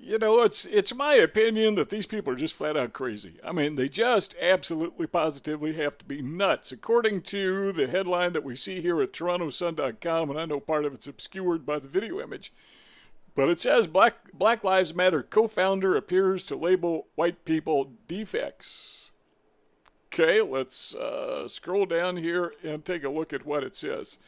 You know, it's my opinion that these people are just flat out crazy. I mean, they just absolutely positively have to be nuts. According to the headline that we see here at TorontoSun.com, and I know part of it's obscured by the video image, but it says Black Lives Matter co-founder appears to label white people defects. Okay, let's scroll down here and take a look at what it says.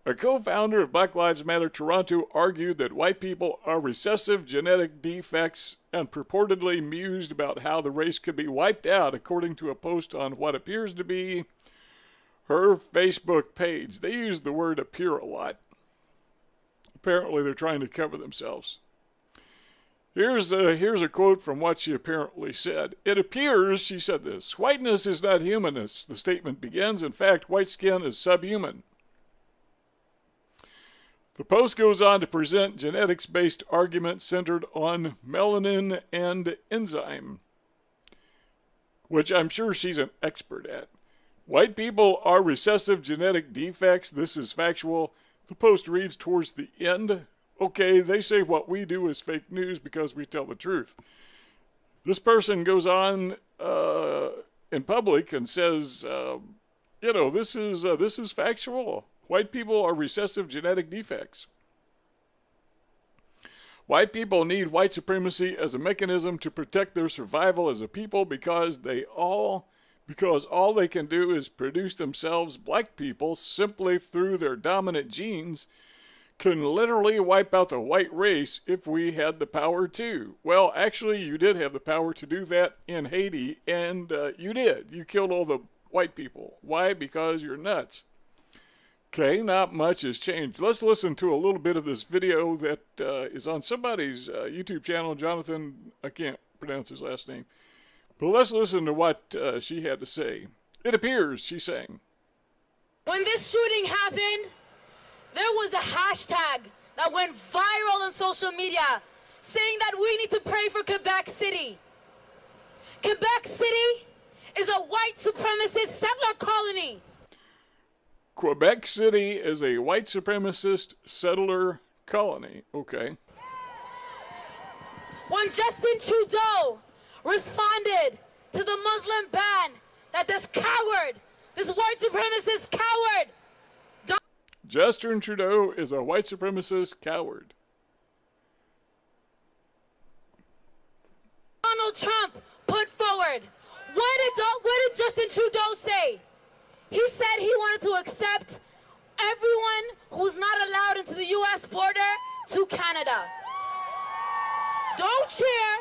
A co-founder of Black Lives Matter Toronto argued that white people are recessive genetic defects and purportedly mused about how the race could be wiped out, according to a post on what appears to be her Facebook page. They use the word appear a lot. Apparently they're trying to cover themselves. Here's a quote from what she apparently said. It appears, she said this, whiteness is not humanness, the statement begins. In fact, white skin is subhuman. The post goes on to present genetics-based arguments centered on melanin and enzyme, which I'm sure she's an expert at. White people are recessive genetic defects. This is factual. The post reads towards the end. Okay, they say what we do is fake news because we tell the truth. This person goes on in public and says, this is factual. White people are recessive genetic defects. White people need white supremacy as a mechanism to protect their survival as a people because all they can do is produce themselves. Black people, simply through their dominant genes, can literally wipe out the white race if we had the power to. Well, actually, you did have the power to do that in Haiti, and you did. You killed all the white people. Why? Because you're nuts. Okay, not much has changed. Let's listen to a little bit of this video that is on somebody's YouTube channel. Jonathan, I can't pronounce his last name. But let's listen to what she had to say. It appears, she's saying. When this shooting happened, there was a hashtag that went viral on social media saying that we need to pray for Quebec City. Quebec City is a white supremacist settler colony. Quebec City is a white supremacist settler colony. Okay. When Justin Trudeau responded to the Muslim ban that this coward, this white supremacist coward, Justin Trudeau is a white supremacist coward. Donald Trump put forward. What did Justin Trudeau say? He said he wanted to accept everyone who's not allowed into the U.S. border to Canada. Don't cheer.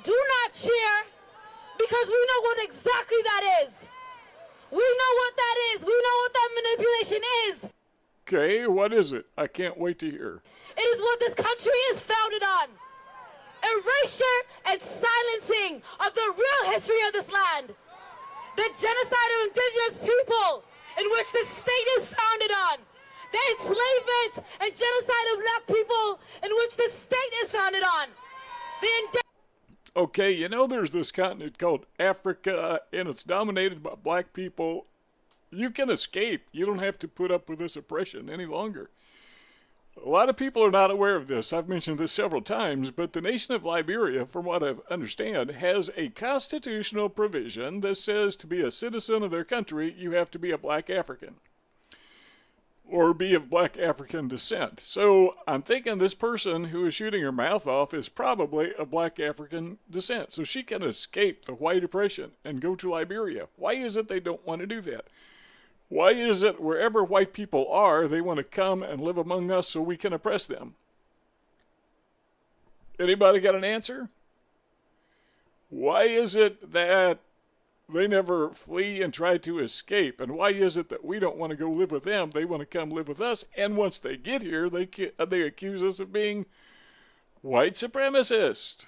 Do not cheer. Because we know what exactly that is. We know what that is. We know what that manipulation is. Okay, what is it? I can't wait to hear. It is what this country is founded on. Erasure and silencing of the real history of this land. The genocide of indigenous people in which the state is founded on. The enslavement and genocide of black people in which the state is founded on. Okay, you know there's this continent called Africa and it's dominated by black people. You can escape. You don't have to put up with this oppression any longer. A lot of people are not aware of this. I've mentioned this several times, but the nation of Liberia, from what I understand, has a constitutional provision that says to be a citizen of their country, you have to be a black African or be of black African descent. So I'm thinking this person who is shooting her mouth off is probably of black African descent. So she can escape the white oppression and go to Liberia. Why is it they don't want to do that? Why is it wherever white people are, they want to come and live among us so we can oppress them? Anybody got an answer? Why is it that they never flee and try to escape? And why is it that we don't want to go live with them? They want to come live with us. And once they get here, they accuse us of being white supremacists.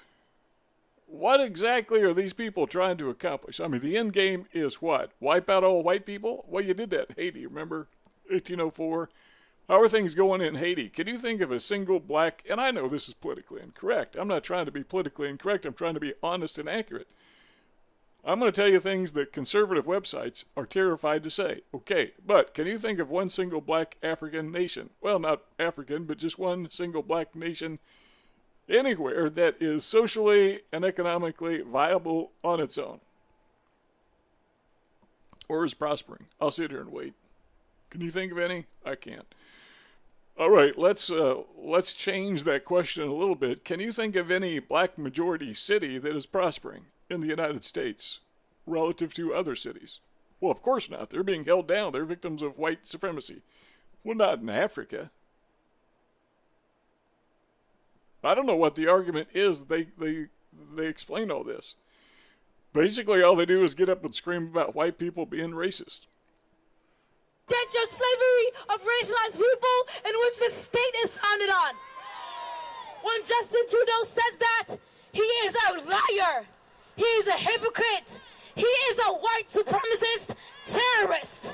What exactly are these people trying to accomplish? I mean, the end game is what? Wipe out all white people? Well, you did that in Haiti, remember? 1804. How are things going in Haiti? Can you think of a single black, and I know this is politically incorrect. I'm not trying to be politically incorrect. I'm trying to be honest and accurate. I'm going to tell you things that conservative websites are terrified to say. Okay, but can you think of one single black African nation? Well, not African, but just one single black nation anywhere that is socially and economically viable on its own or is prospering. I'll sit here and wait. Can you think of any? I can't. All right, let's change that question a little bit. Can you think of any black majority city that is prospering in the United States relative to other cities? Well, of course not. They're being held down. They're victims of white supremacy. Well, not in Africa. I don't know what the argument is. They explain all this. Basically, all they do is get up and scream about white people being racist. Indentured slavery of racialized people in which the state is founded on. When Justin Trudeau says that, he is a liar. He is a hypocrite. He is a white supremacist terrorist.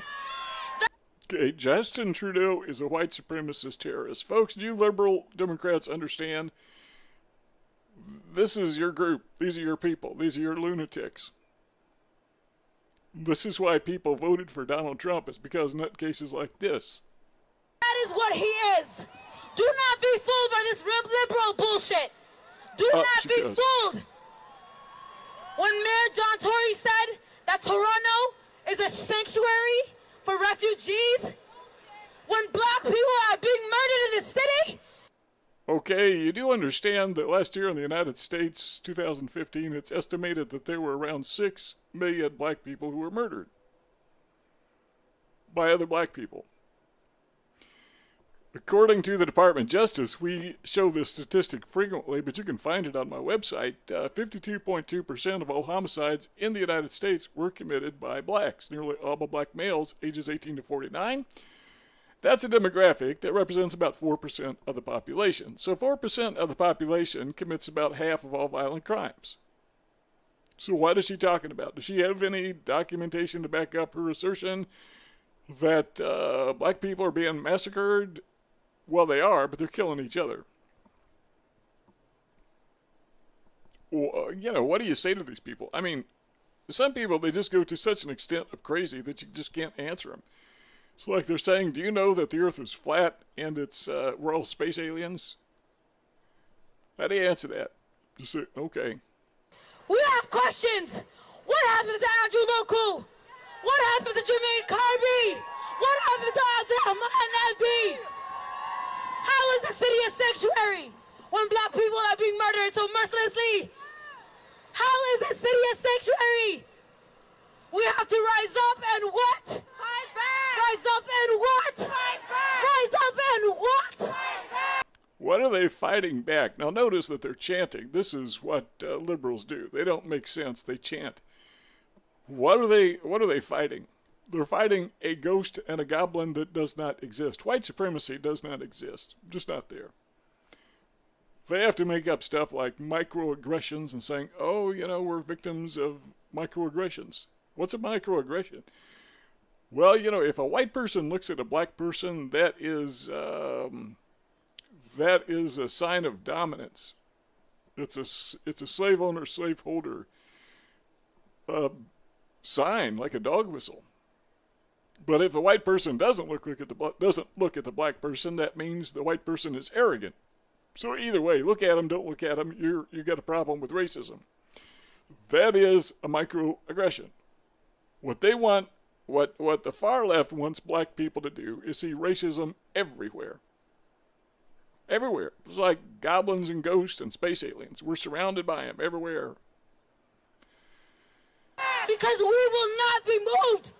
Okay, Justin Trudeau is a white supremacist terrorist. Folks, do you liberal Democrats understand? This is your group. These are your people. These are your lunatics. This is why people voted for Donald Trump, is because nutcases like this. That is what he is. Do not be fooled by this liberal bullshit. Do not be fooled. When Mayor John Tory said that Toronto is a sanctuary for refugees, when black people are being murdered in the city. Okay, you do understand that last year in the United States, 2015, it's estimated that there were around 6 million black people who were murdered by other black people. According to the Department of Justice, we show this statistic frequently, but you can find it on my website. 52.2% of all homicides in the United States were committed by blacks, nearly all by black males ages 18 to 49. That's a demographic that represents about 4% of the population. So 4% of the population commits about half of all violent crimes. So what is she talking about? Does she have any documentation to back up her assertion that black people are being massacred? Well, they are, but they're killing each other. Well, what do you say to these people? I mean, some people, they just go to such an extent of crazy that you just can't answer them. It's like they're saying, do you know that the Earth is flat and we're all space aliens? How do you answer that? Just say, okay. We have questions. What happened to Andrew Loku? What happened to Jermaine Carby? What happened to Abdurrahman Abdi? How is the city a sanctuary when black people are being murdered so mercilessly? How is the city a sanctuary? We have to rise up and what? Fight back! Rise up and what? Fight back! Rise up and what? Fight back! What are they fighting back? Now notice that they're chanting. This is what liberals do. They don't make sense. They chant. What are they fighting? They're fighting a ghost and a goblin that does not exist. White supremacy does not exist. Just not there. They have to make up stuff like microaggressions and saying, oh, we're victims of microaggressions. What's a microaggression? Well, if a white person looks at a black person, that is a sign of dominance. It's a slave owner, slave holder sign, like a dog whistle. But if a white person doesn't look at the black person, that means the white person is arrogant. So either way, look at them, don't look at them, you got a problem with racism. That is a microaggression. What they want, what the far left wants black people to do is see racism everywhere. Everywhere. It's like goblins and ghosts and space aliens. We're surrounded by them everywhere. Because we will not be moved.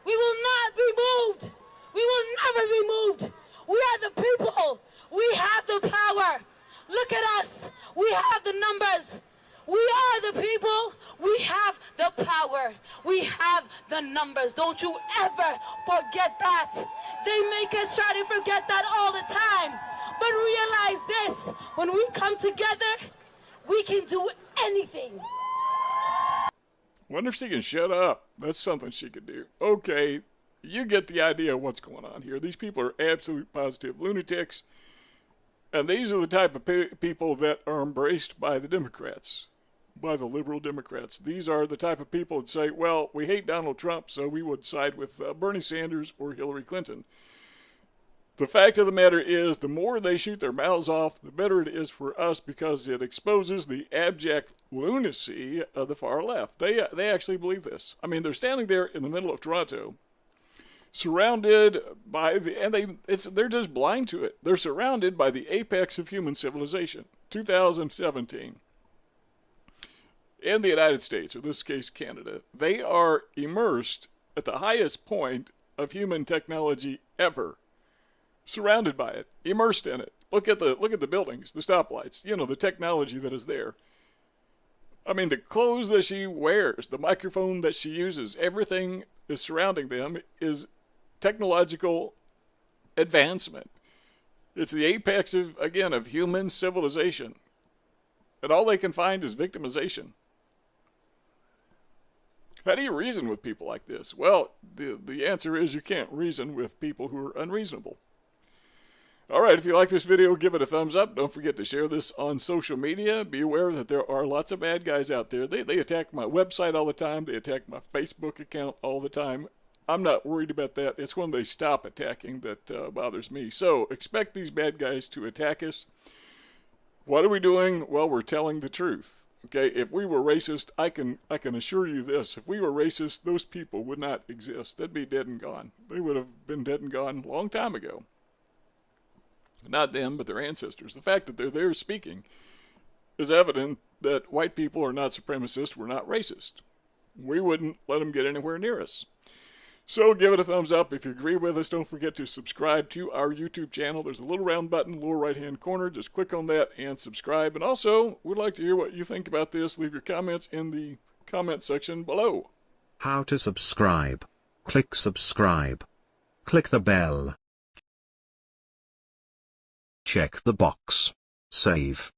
We will not be moved. We will never be moved. We are the people. We have the power. Look at us. We have the numbers. We are the people. We have the power. We have the numbers. Don't you ever forget that. They make us try to forget that all the time. But realize this. When we come together, we can do anything. Wonder if she can shut up. That's something she could do. Okay, you get the idea of what's going on here. These people are absolute positive lunatics. And these are the type of people that are embraced by the Democrats, by the liberal Democrats. These are the type of people that say, well, we hate Donald Trump, so we would side with Bernie Sanders or Hillary Clinton. The fact of the matter is, the more they shoot their mouths off, the better it is for us, because it exposes the abject lunacy of the far left. They actually believe this. I mean, they're standing there in the middle of Toronto, surrounded by they're just blind to it. They're surrounded by the apex of human civilization. 2017. In the United States, or in this case Canada, they are immersed at the highest point of human technology ever. Surrounded by it, immersed in it. Look at the buildings, the stoplights, the technology that is there. I mean, the clothes that she wears, the microphone that she uses, everything is surrounding them is technological advancement. It's the apex of human civilization. And all they can find is victimization. How do you reason with people like this? Well, the answer is you can't reason with people who are unreasonable. Alright, if you like this video, give it a thumbs up. Don't forget to share this on social media. Be aware that there are lots of bad guys out there. They attack my website all the time. They attack my Facebook account all the time. I'm not worried about that. It's when they stop attacking that bothers me. So, expect these bad guys to attack us. What are we doing? Well, we're telling the truth. Okay, if we were racist, I can assure you this. If we were racist, those people would not exist. They'd be dead and gone. They would have been dead and gone a long time ago. Not them, but their ancestors. The fact that they're there speaking is evident that white people are not supremacists, we're not racist. We wouldn't let them get anywhere near us. So give it a thumbs up. If you agree with us, don't forget to subscribe to our YouTube channel. There's a little round button, lower right-hand corner. Just click on that and subscribe. And also, we'd like to hear what you think about this. Leave your comments in the comment section below. How to subscribe. Click subscribe. Click the bell. Check the box. Save.